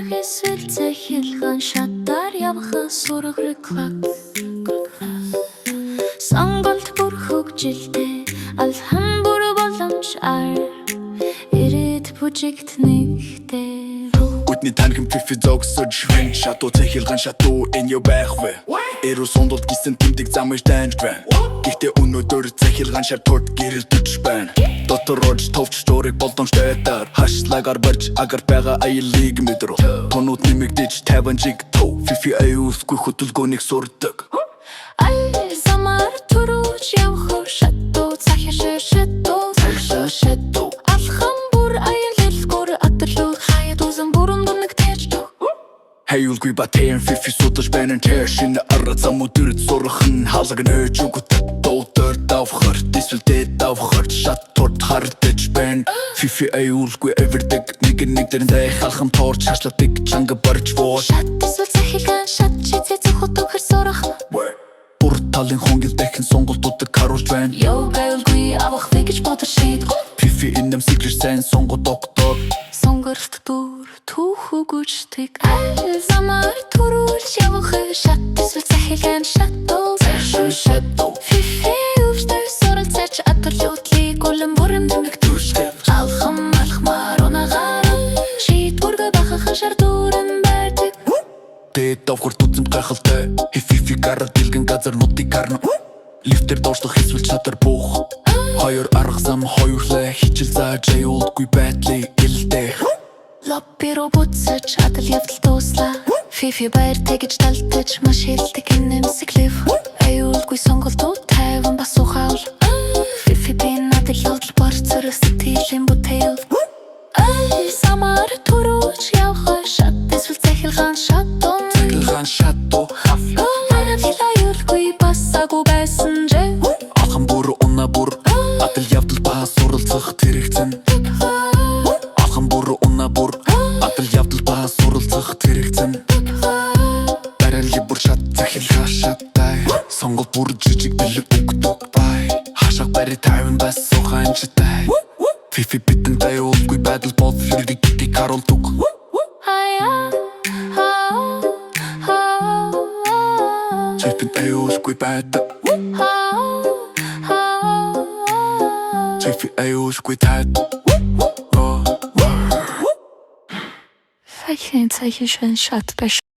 Эсвэл захилгаан шатаар явах сурах реклам сонголт бүр хөгжилтэй алхам бүр боломжаар ирээд бүжигт нэгтэй Үтний танхим фифи зогсож вэн шатуу захилгаан шатуу энэ юу байх вэ Эрүү сундууд гисэн тэмдэг замж данж байна Гэхдээ өнөөдөр захилгаан шатууд гэрэлтэж байна Доторож товч дурыг боломжтой даар Хашлагаар барж агаар байгаа аялыг мэдрүү Тонууд нэмэгдэж 50 жиг тов Фифи аюусгүй хөтөлгөөнийг сурдаг Ай замаар түрүүлж явах шатуу захиш шатуу шатуу алхам бүр аялалгүйр атлуу хаяд үзэн бүрэн дүнэг тэждэг Хаюулгүй батэн фифи судалж байна тэр шинэ арга зам өдөрт сурах нь хаалгаг нөөж өгөт доотор давхар дисвэлтэй давхар шатууд хардаж байна Фифи аюулгүй эвердэг нэг дэрнтэй халхам тоорч хашладаг чанга барж воо шат эсвэл захилгаан шат чицээ зөвхөтөөр сурах Бүр талын хонгил дахин сонголтуудыг харуулж байна Йога аюулгүй авах вэ гэж бодож шийд Фифи энэм сэгрэж сайн сонгоо доктор Сонголт дүр түүхүгүчдэг Аль замаар түрүүлж явах шат эсвэл захилгаан шатуу шатуу Фифи өвчтэй суралцаж атлуудлыг улам бүрэн дүнэг түшдэг алхмаар унагаар шийдвэргүй бахах шаардлагатай байдаг Дэд давхар түцэнд гайхалтай Фифи гараад дэлгэн газар нутгийг харна Лифтер доошлох эсвэл чатар буух Хоёр арга зам хоёрлаа хичээл зааж аюулгүй байдлыг гэлдээ Лоббиро буцаж адал явдал дууслаа Фифи баяр тэгж талтаж маш хэлдэг нэмсэглэв Аюулгүй сонголтууд тайван бас ухаал Фифи пин адал явдал борцор сэтгэлийн бүтээл Ай самар түрүүлж явах шат эсвэл захилгаан шатуу Захилгаан шатуу Адал аюулгүй басаагүй байсан жээ Алхам бүр унаа бүр адал явдал ба суралцах хэрэгцэн Алхам бүр унаа бүр адал явдал ба суралцах хэрэгцэн Барайли бүр шат захилгаан шаттай Сонголт бүр жижиг бэлэг өгдөг бай Хашаах бари тайван бас суханчтай Фифи битэн аюулгүй байдал бол хэрэгтийг харуулдаг Фифи аюулгүй байдал Фифи аюулгүй тайд Захин захишэн шат баш